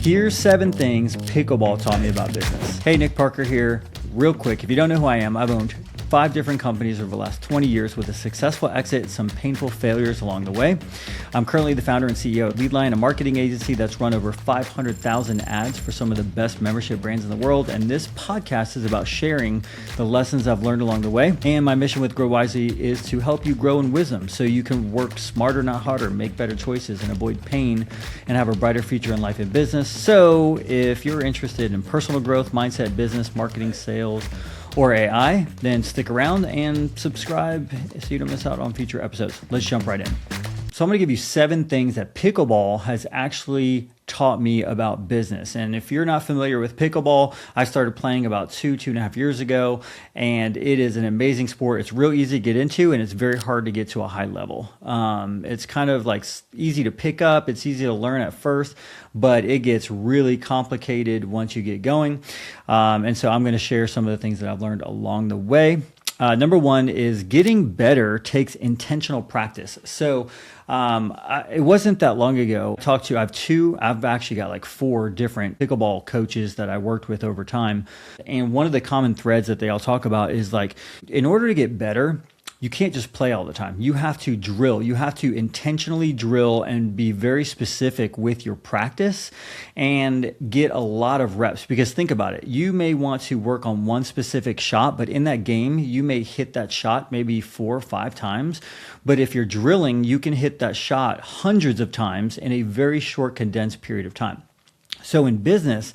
Here's 7 things pickleball taught me about business. Hey, Nick Parker here. Real quick, if you don't know who I am, I've owned 5 different companies over the last 20 years with a successful exit and some painful failures along the way. I'm currently the founder and CEO at Lead, a marketing agency that's run over 500,000 ads for some of the best membership brands in the world. And this podcast is about sharing the lessons I've learned along the way. And my mission with Grow Wisely is to help you grow in wisdom so you can work smarter, not harder, make better choices and avoid pain and have a brighter future in life and business. So if you're interested in personal growth, mindset, business, marketing, sales, or AI, then stick around and subscribe so you don't miss out on future episodes. Let's jump right in. So I'm gonna give you 7 things that pickleball has actually taught me about business. And if you're not familiar with pickleball, I started playing about 2.5 years ago, and it is an amazing sport. It's real easy to get into, and it's very hard to get to a high level. It's kind of like easy to pick up. It's easy to learn at first, but it gets really complicated once you get going. And so I'm going to share some of the things that I've learned along the way. Number 1 is getting better takes intentional practice. So it wasn't that long ago. I've actually got like 4 different pickleball coaches that I worked with over time. And one of the common threads that they all talk about is like, in order to get better, you can't just play all the time. You have to drill. You have to intentionally drill and be very specific with your practice and get a lot of reps. Because think about it. You may want to work on one specific shot, but in that game, you may hit that shot maybe 4 or 5 times. But if you're drilling, you can hit that shot hundreds of times in a very short, condensed period of time. So in business,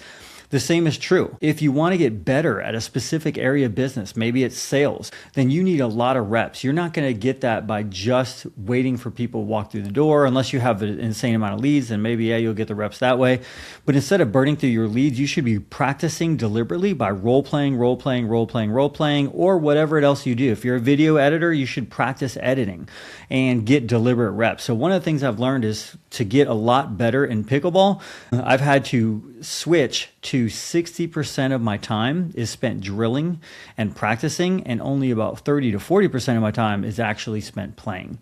the same is true. If you want to get better at a specific area of business, maybe it's sales, then you need a lot of reps. You're not going to get that by just waiting for people to walk through the door, unless you have an insane amount of leads, and maybe, you'll get the reps that way. But instead of burning through your leads, you should be practicing deliberately by role-playing, or whatever else you do. If you're a video editor, you should practice editing and get deliberate reps. So one of the things I've learned is to get a lot better in pickleball, I've had to switch to 60% of my time is spent drilling and practicing, and only about 30 to 40% of my time is actually spent playing.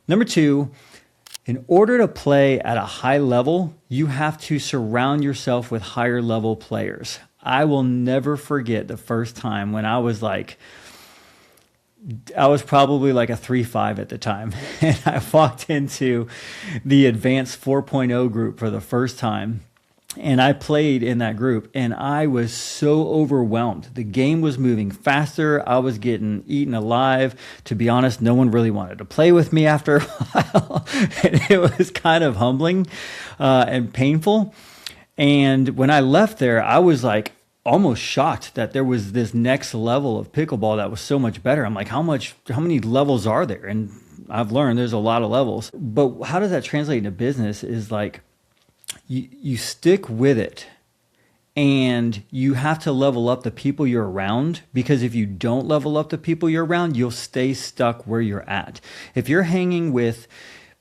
Number 2, in order to play at a high level, you have to surround yourself with higher level players. I will never forget the first time when I was probably like a 3.5 at the time. And I walked into the advanced 4.0 group for the first time. And I played in that group, and I was so overwhelmed. The game was moving faster. I was getting eaten alive. To be honest, no one really wanted to play with me after a while. And it was kind of humbling and painful. And when I left there, I was like almost shocked that there was this next level of pickleball that was so much better. I'm like, how many levels are there? And I've learned there's a lot of levels. But how does that translate into business is like, you stick with it, and you have to level up the people you're around, because if you don't level up the people you're around, you'll stay stuck where you're at. If you're hanging with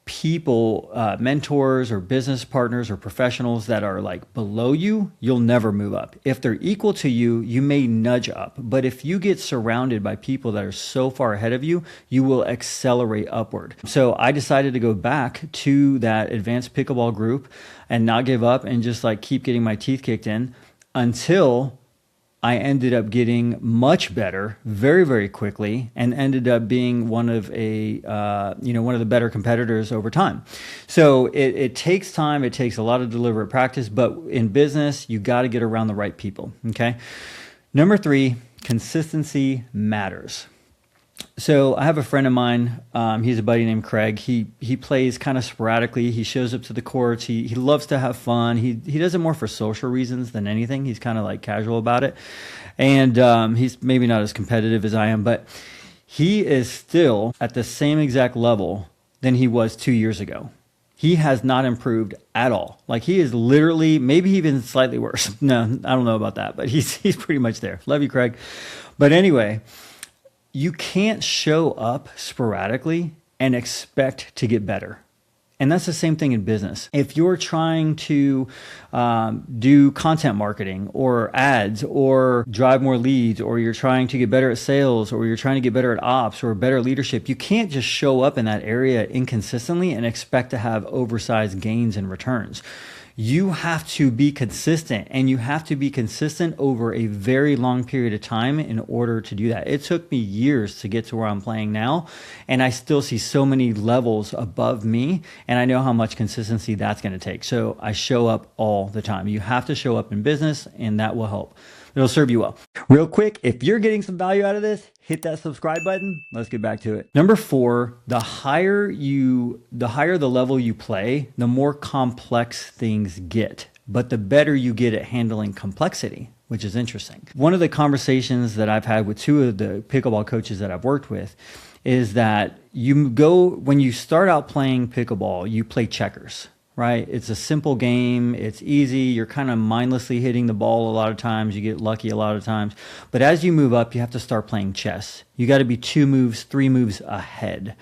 people, mentors or business partners or professionals that are like below you, you'll never move up. If they're equal to you, you may nudge up. But if you get surrounded by people that are so far ahead of you, you will accelerate upward. So I decided to go back to that advanced pickleball group and not give up and just like keep getting my teeth kicked in until I ended up getting much better very, very quickly, and ended up being one of the better competitors over time. So it takes time. It takes a lot of deliberate practice, but in business, you got to get around the right people. Okay. Number 3, consistency matters. So I have a friend of mine. He's a buddy named Craig. He plays kind of sporadically. He shows up to the courts. He loves to have fun. He does it more for social reasons than anything. He's kind of like casual about it. And he's maybe not as competitive as I am, but he is still at the same exact level than he was 2 years ago. He has not improved at all. Like, he is literally, maybe even slightly worse. No, I don't know about that, but he's pretty much there. Love you, Craig. But anyway, you can't show up sporadically and expect to get better. And that's the same thing in business. If you're trying to do content marketing or ads or drive more leads, or you're trying to get better at sales, or you're trying to get better at ops or better leadership, you can't just show up in that area inconsistently and expect to have oversized gains and returns. you have to be consistent, and you have to be consistent over a very long period of time in order to do that. It took me years to get to where I'm playing now, and I still see so many levels above me, and I know how much consistency that's going to take. So I show up all the time. You have to show up in business, and that will help. It'll serve you well. Real quick, if you're getting some value out of this, hit that subscribe button. Let's get back to it. Number 4, the higher the level you play, the more complex things get, but the better you get at handling complexity, which is interesting. One of the conversations that I've had with 2 of the pickleball coaches that I've worked with is that when you start out playing pickleball, you play checkers. Right? It's a simple game. It's easy. You're kind of mindlessly hitting the ball a lot of times. You get lucky a lot of times. But as you move up, you have to start playing chess. You got to be 2 moves, 3 moves ahead.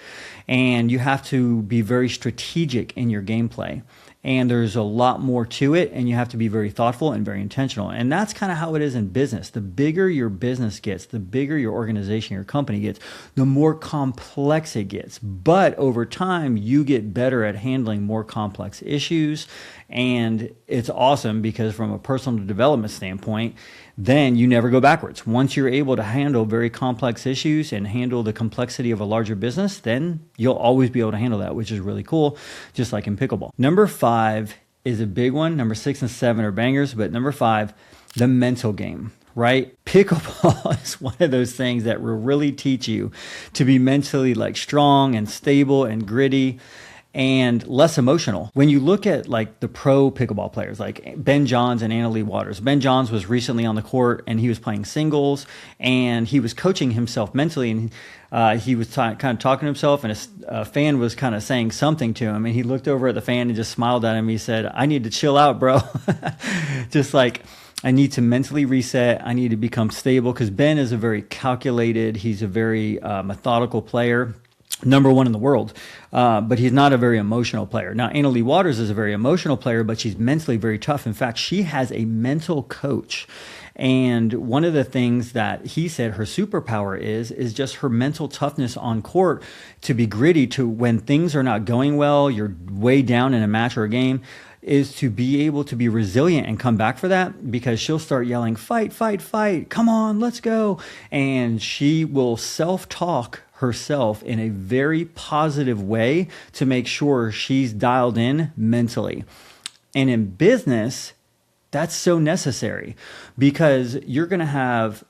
And you have to be very strategic in your gameplay. And there's a lot more to it, and you have to be very thoughtful and very intentional. And that's kind of how it is in business. The bigger your business gets, the bigger your organization, your company gets, the more complex it gets. But over time, you get better at handling more complex issues. And it's awesome because from a personal development standpoint, then you never go backwards. Once you're able to handle very complex issues and handle the complexity of a larger business, then you'll always be able to handle that, which is really cool, just like in pickleball. Number 5 is a big one. Number 6 and 7 are bangers, but number 5, the mental game, right? Pickleball is one of those things that will really teach you to be mentally like strong and stable and gritty and less emotional. When you look at like the pro pickleball players like Ben Johns and Leigh Waters, Ben Johns was recently on the court and he was playing singles and he was coaching himself mentally, and he was kind of talking to himself, and a fan was kind of saying something to him, and he looked over at the fan and just smiled at him. He said, "I need to chill out, bro." Just like, I need to mentally reset. I need to become stable, because Ben is a very calculated, he's a very methodical player. Number 1 in the world, but he's not a very emotional player. Now, Leigh Waters is a very emotional player, but she's mentally very tough. In fact, she has a mental coach. And one of the things that he said her superpower is just her mental toughness on court, to be gritty, to when things are not going well, you're way down in a match or a game, is to be able to be resilient and come back for that, because she'll start yelling, "Fight, fight, fight, come on, let's go." And she will self-talk herself in a very positive way to make sure she's dialed in mentally. And in business, that's so necessary, because you're going to have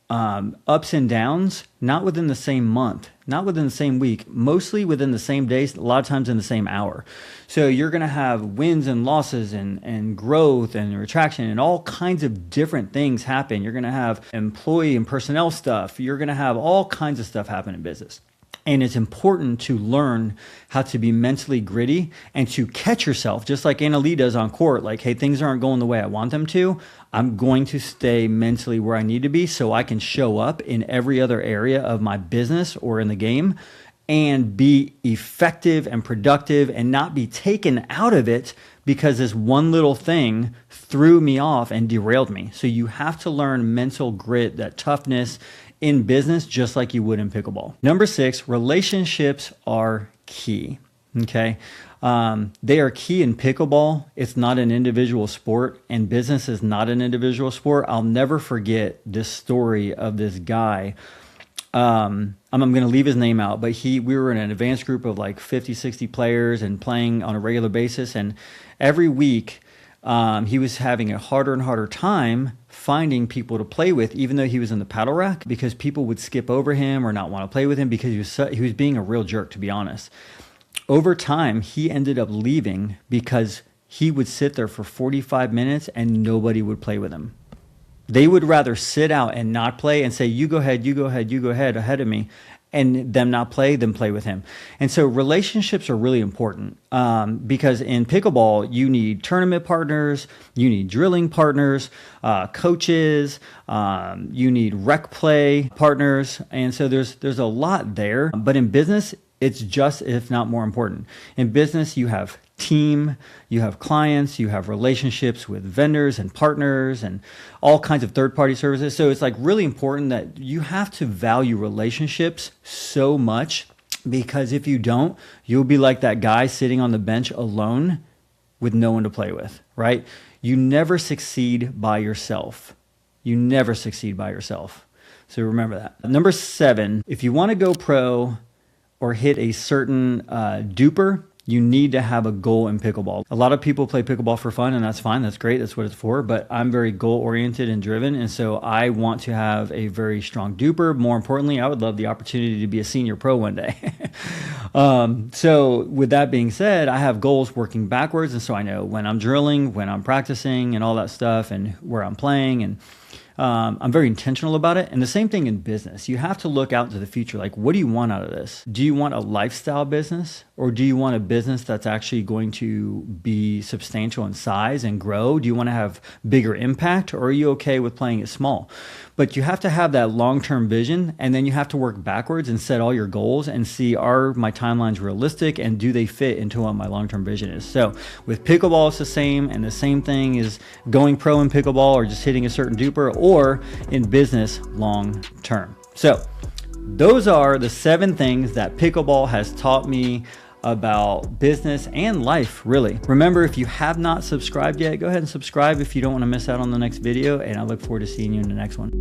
ups and downs, not within the same month, not within the same week, mostly within the same days, a lot of times in the same hour. So you're going to have wins and losses and growth and retraction and all kinds of different things happen. You're going to have employee and personnel stuff. You're going to have all kinds of stuff happen in business. And it's important to learn how to be mentally gritty and to catch yourself, just like Leigh does on court. Like, hey, things aren't going the way I want them to. I'm going to stay mentally where I need to be so I can show up in every other area of my business or in the game and be effective and productive and not be taken out of it because this one little thing threw me off and derailed me. So you have to learn mental grit, that toughness in business, just like you would in pickleball. Number 6, relationships are key. Okay. They are key in pickleball. It's not an individual sport, and business is not an individual sport. I'll never forget this story of this guy. I'm going to leave his name out, but we were in an advanced group of like 50, 60 players and playing on a regular basis. And every week, he was having a harder and harder time finding people to play with, even though he was in the paddle rack, because people would skip over him or not want to play with him because he was being a real jerk, to be honest. Over time, he ended up leaving because he would sit there for 45 minutes and nobody would play with him. They would rather sit out and not play and say, you go ahead, you go ahead, you go ahead of me, and them not play, then play with him. And so relationships are really important because in pickleball, you need tournament partners, you need drilling partners, coaches, you need rec play partners. And so there's a lot there. But in business, it's just, if not more important. In business, you have team, you have clients, you have relationships with vendors and partners and all kinds of third-party services. So it's like really important that you have to value relationships so much, because if you don't, you'll be like that guy sitting on the bench alone with no one to play with, right? You never succeed by yourself. You never succeed by yourself. So remember that. Number 7, if you want to go pro or hit a certain duper, you need to have a goal in pickleball. A lot of people play pickleball for fun, and that's fine. That's great. That's what it's for. But I'm very goal-oriented and driven, and so I want to have a very strong duper. More importantly, I would love the opportunity to be a senior pro one day. So with that being said, I have goals working backwards, and so I know when I'm drilling, when I'm practicing, and all that stuff, and where I'm playing, and I'm very intentional about it. And the same thing in business. You have to look out into the future. Like, what do you want out of this? Do you want a lifestyle business, or do you want a business that's actually going to be substantial in size and grow? Do you want to have bigger impact, or are you okay with playing it small? But you have to have that long-term vision, and then you have to work backwards and set all your goals and see, are my timelines realistic, and do they fit into what my long-term vision is? So with pickleball, it's the same, and the same thing is going pro in pickleball or just hitting a certain duper, or in business long-term. So those are the 7 things that pickleball has taught me about business and life, really. Remember, if you have not subscribed yet, go ahead and subscribe if you don't want to miss out on the next video, and I look forward to seeing you in the next one.